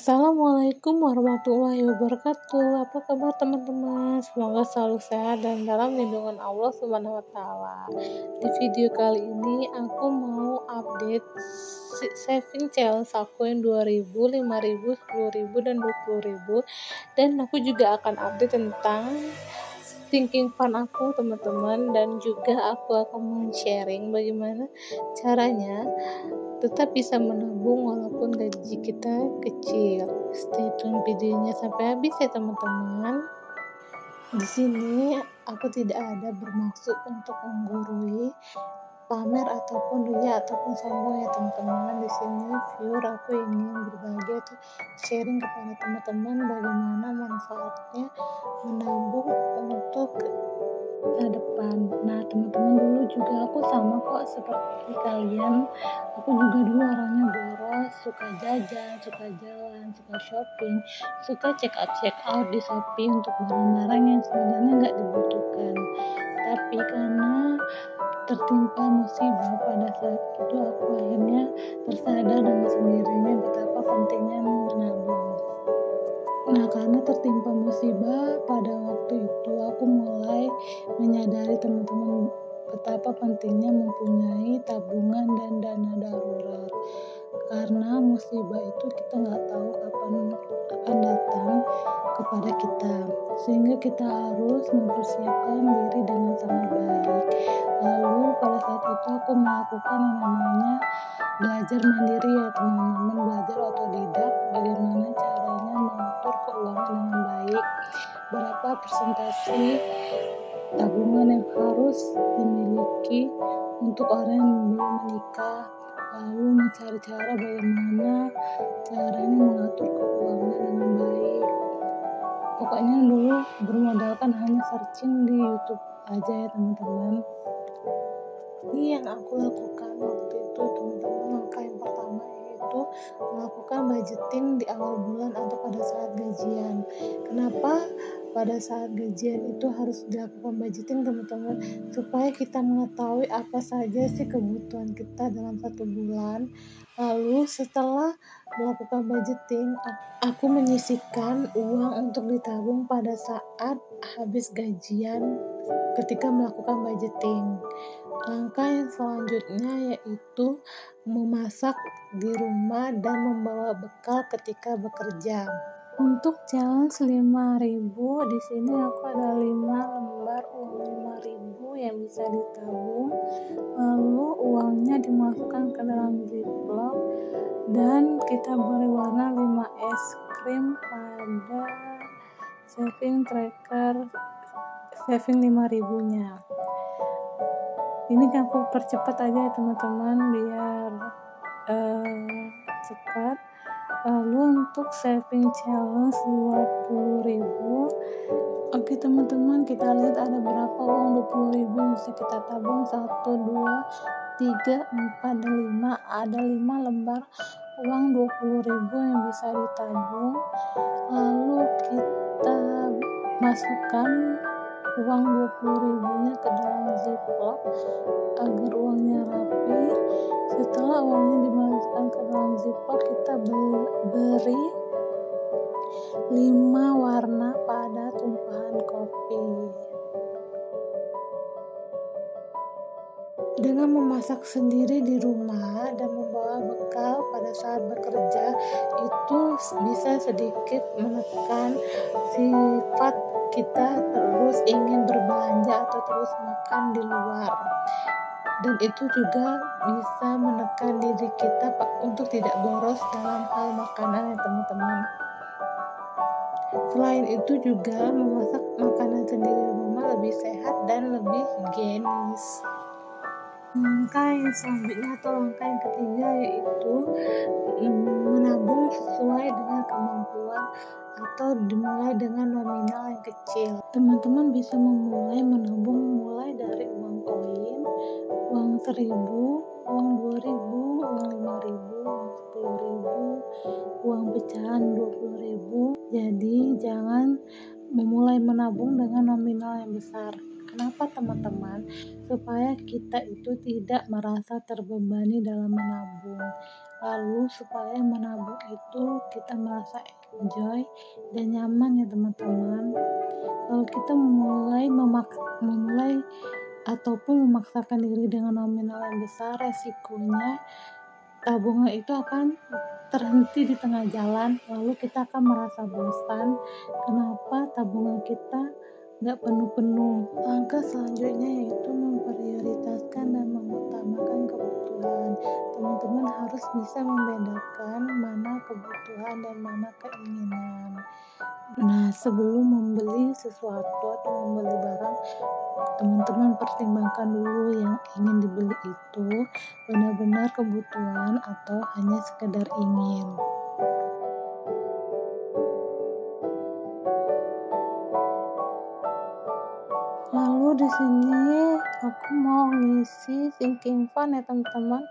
Assalamualaikum warahmatullahi wabarakatuh. Apa kabar teman-teman? Semoga selalu sehat dan dalam lindungan Allah Subhanahu wa taala. Di video kali ini aku mau update saving challenge aku yang 2000, 5000, 10000 dan 20000, dan aku juga akan update tentang thinking fund aku teman-teman, dan juga aku akan sharing bagaimana caranya tetap bisa menabung walaupun gaji kita kecil. Stay tune videonya sampai habis ya teman-teman. Di sini aku tidak ada bermaksud untuk menggurui, pamer ataupun ria ataupun sombong ya teman-teman. Di sini viewer aku ingin berbagi atau sharing kepada teman-teman bagaimana manfaatnya menabung untuk masa depan. Nah teman-teman, dulu juga aku sama kok seperti kalian. Aku juga dulu orangnya boros, suka jajan, suka jalan, suka shopping, suka check out di Shopee untuk barang-barang yang sebenarnya nggak dibutuhkan. Tapi karena tertimpa musibah pada saat itu, aku akhirnya tersadar dengan sendirinya betapa pentingnya menabung. Nah, karena tertimpa musibah pada waktu itu, aku mulai menyadari teman-teman betapa pentingnya mempunyai tabungan dan dana darurat. Karena musibah itu kita nggak tahu kapan akan datang kepada kita, sehingga kita harus mempersiapkan diri dengan sangat baik. Lalu pada saat itu aku melakukan yang namanya belajar mandiri ya teman-teman, belajar otodidak bagaimana caranya mengatur keuangan dengan baik, berapa persentase tabungan yang harus dimiliki untuk orang yang belum menikah, lalu mencari cara bagaimana caranya mengatur keuangan dengan baik. Pokoknya dulu bermodalkan hanya searching di YouTube aja ya teman-teman. Ini yang aku lakukan waktu itu teman-teman. Langkah yang pertama yaitu melakukan budgeting di awal bulan atau pada saat gajian. Kenapa pada saat gajian itu harus dilakukan budgeting teman-teman? Supaya kita mengetahui apa saja sih kebutuhan kita dalam satu bulan. Lalu setelah melakukan budgeting, aku menyisihkan uang untuk ditabung pada saat habis gajian ketika melakukan budgeting. Langkah yang selanjutnya yaitu memasak di rumah dan membawa bekal ketika bekerja. Untuk challenge 5000, di sini aku ada 5 lembar uang 5000 yang bisa ditabung. Lalu uangnya dimasukkan ke dalam ziplock dan kita beri warna 5 es krim pada saving tracker saving 5000 nya. Ini aku percepat aja ya teman-teman biar cepat. Lalu untuk saving challenge 20000, oke teman-teman, kita lihat ada berapa uang 20000 yang bisa kita tabung. 1, 2, 3, 4, dan 5. Ada 5 lembar uang 20000 yang bisa ditabung. Lalu kita masukkan uang 20000 nya ke dalam ziplock agar uangnya rapi. Setelah uangnya dimasukkan ke dalam ziplock, kita beri 5 warna pada tumpahan kopi. Dengan memasak sendiri di rumah dan membawa bekal pada saat bekerja, itu bisa sedikit menekan sifat kita terus ingin berbelanja atau terus makan di luar. Dan itu juga bisa menekan diri kita untuk tidak boros dalam hal makanan ya teman-teman. Selain itu juga memasak makanan sendiri di rumah lebih sehat dan lebih higienis. Langkah yang selanjutnya atau langkah yang ketiga yaitu menabung sesuai dengan kemampuan atau dimulai dengan nominal yang kecil. Teman-teman bisa memulai menabung mulai dari uang koin, uang 1000, uang 2000, uang 5000, uang 10000, uang pecahan 20000. Jadi jangan memulai menabung dengan nominal yang besar. Kenapa teman-teman? Supaya kita itu tidak merasa terbebani dalam menabung. Lalu supaya menabung itu kita merasa enjoy dan nyaman ya teman-teman. Kalau kita memulai ataupun memaksakan diri dengan nominal yang besar, resikonya tabungan itu akan terhenti di tengah jalan, lalu kita akan merasa bosan. Kenapa tabungan kita nggak penuh-penuh? Langkah selanjutnya yaitu memprioritaskan dan mengutamakan kebutuhan. Teman-teman harus bisa membedakan mana kebutuhan dan mana keinginan. Nah, sebelum membeli sesuatu atau membeli barang, teman-teman pertimbangkan dulu yang ingin dibeli itu benar-benar kebutuhan atau hanya sekedar ingin. Lalu di sini aku mau ngisi sinking fund ya teman-teman.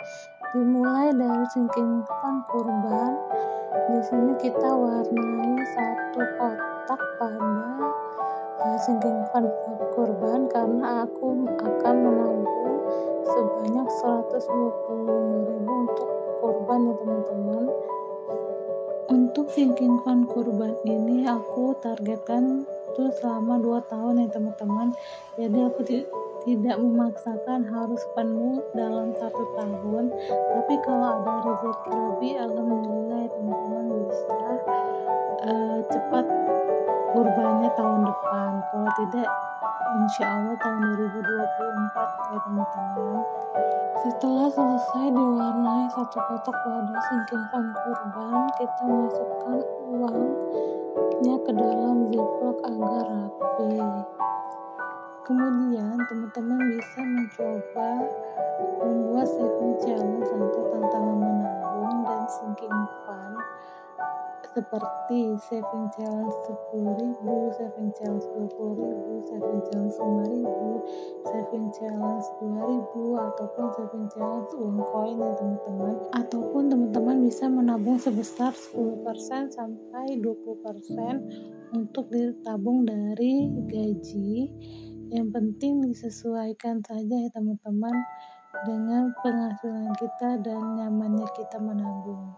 Dimulai dari sinking fund kurban. Di sini kita warnai satu kotak pada sinking fund kurban karena aku akan menabung sebanyak 125.000 untuk kurban ya teman-teman. Untuk sinking fund kurban ini aku targetkan itu selama 2 tahun ya teman-teman. Jadi aku tidak memaksakan harus penuh dalam 1 tahun, tapi kalau ada rezeki lebih, alhamdulillah ya teman-teman, bisa cepat kurbannya tahun depan. Kalau tidak, insya Allah tahun 2024 ya teman-teman. Setelah selesai diwarnai satu kotak pada sinking fund kurban, kita masukkan uangnya ke dalam ziplock agar rapi. Kemudian teman-teman bisa mencoba membuat saving challenge atau tantangan menabung dan sinking fund seperti saving challenge 10.000, saving challenge 20.000, saving challenge 5.000, saving challenge 2.000, ataupun saving challenge uang koin ya teman-teman. Ataupun teman-teman bisa menabung sebesar 10% sampai 20% untuk ditabung dari gaji. Yang penting disesuaikan saja ya teman-teman dengan penghasilan kita dan nyamannya kita menabung.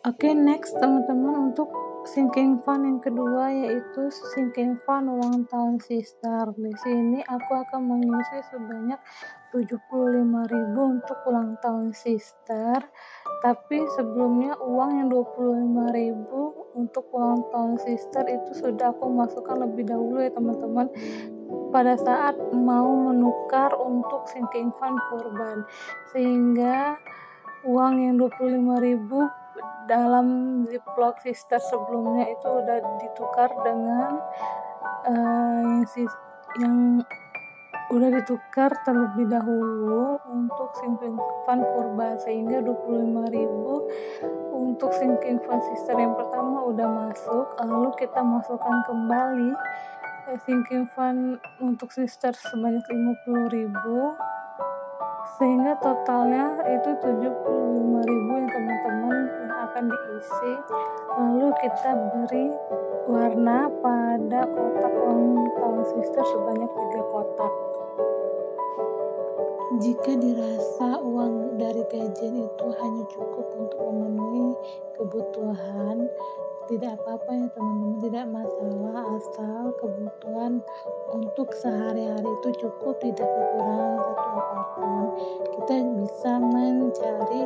Oke, next teman-teman, untuk sinking fund yang kedua yaitu sinking fund ulang tahun sister. Di sini aku akan mengisi sebanyak 75.000 untuk ulang tahun sister. Tapi sebelumnya uang yang 25.000 untuk ulang tahun sister itu sudah aku masukkan lebih dahulu ya teman-teman, pada saat mau menukar untuk sinking fund kurban, sehingga uang yang 25.000 dalam ziplock sister sebelumnya itu udah ditukar dengan yang udah ditukar terlebih dahulu untuk sinking fund kurban, sehingga 25.000 untuk sinking fund sister yang pertama udah masuk. Lalu kita masukkan kembali sinking fund untuk sister sebanyak 50.000, sehingga totalnya itu 75.000 ya teman-teman yang akan diisi. Lalu kita beri warna pada kotak ulang tahun sister sebanyak 3 kotak. Jika dirasa uang dari gajian itu hanya cukup untuk memenuhi kebutuhan, tidak apa-apa ya teman-teman, tidak masalah, asal kebutuhan untuk sehari-hari itu cukup, tidak kekurangan satu apapun. Kita bisa mencari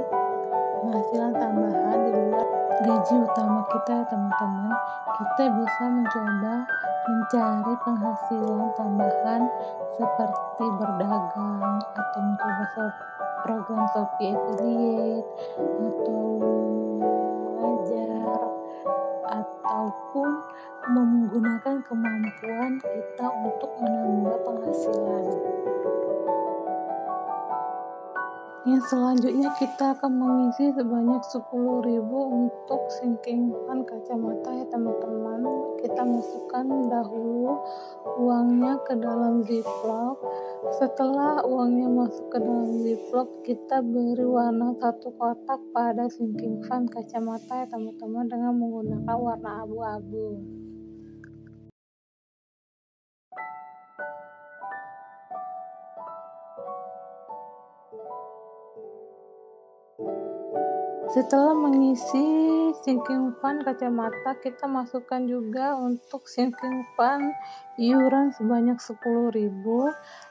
penghasilan tambahan di luar gaji utama kita ya teman-teman. Kita bisa mencoba mencari penghasilan tambahan seperti berdagang atau mencoba program Shopee affiliate atau mengajar ataupun menggunakan kemampuan kita untuk menambah penghasilan. Yang selanjutnya kita akan mengisi sebanyak 10.000 untuk sinking fund kacamata ya teman-teman. Kita masukkan dahulu uangnya ke dalam ziplock. Setelah uangnya masuk ke dalam ziplock, kita beri warna satu kotak pada sinking fund kacamata ya teman-teman dengan menggunakan warna abu-abu. Setelah mengisi sinking fund kacamata, kita masukkan juga untuk sinking fund iuran sebanyak 10.000,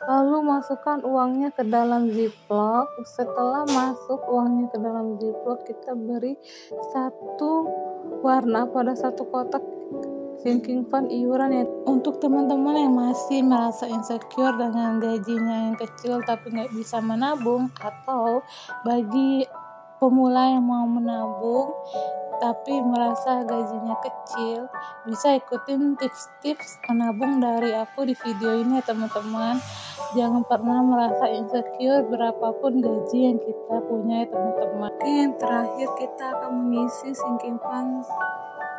lalu masukkan uangnya ke dalam ziplock. Setelah masuk uangnya ke dalam ziplock, kita beri satu warna pada satu kotak sinking fund iuran ya. Untuk teman-teman yang masih merasa insecure dengan gajinya yang kecil tapi nggak bisa menabung, atau bagi pemula yang mau menabung tapi merasa gajinya kecil, bisa ikutin tips-tips menabung dari aku di video ini ya teman-teman. Jangan pernah merasa insecure berapapun gaji yang kita punya ya teman-teman. Yang terakhir, kita akan mengisi sinking fund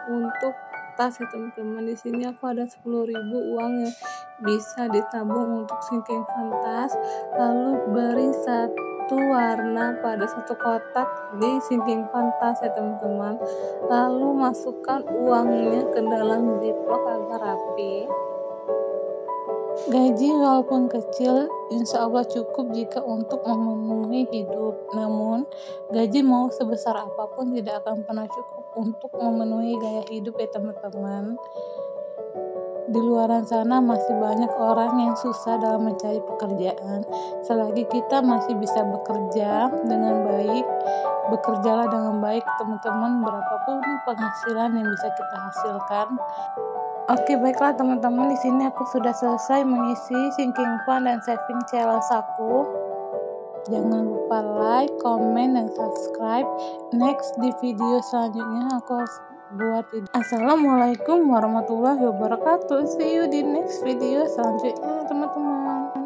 untuk tas ya teman-teman. Di sini aku ada 10.000 uang yang bisa ditabung untuk sinking fund tas, lalu beri satu warna pada satu kotak di sinking fund tas ya teman-teman, lalu masukkan uangnya ke dalam ziplock agar rapi. Gaji walaupun kecil, insya Allah cukup jika untuk memenuhi hidup. Namun, gaji mau sebesar apapun tidak akan pernah cukup untuk memenuhi gaya hidup ya teman-teman. Di luar sana masih banyak orang yang susah dalam mencari pekerjaan. Selagi kita masih bisa bekerja dengan baik, bekerjalah dengan baik teman-teman, berapapun penghasilan yang bisa kita hasilkan. Oke, baiklah teman-teman, di sini aku sudah selesai mengisi sinking fund dan saving challenge aku. Jangan lupa like, comment, dan subscribe. Next di video selanjutnya aku harus buat video. Assalamualaikum warahmatullahi wabarakatuh. See you di next video selanjutnya teman-teman.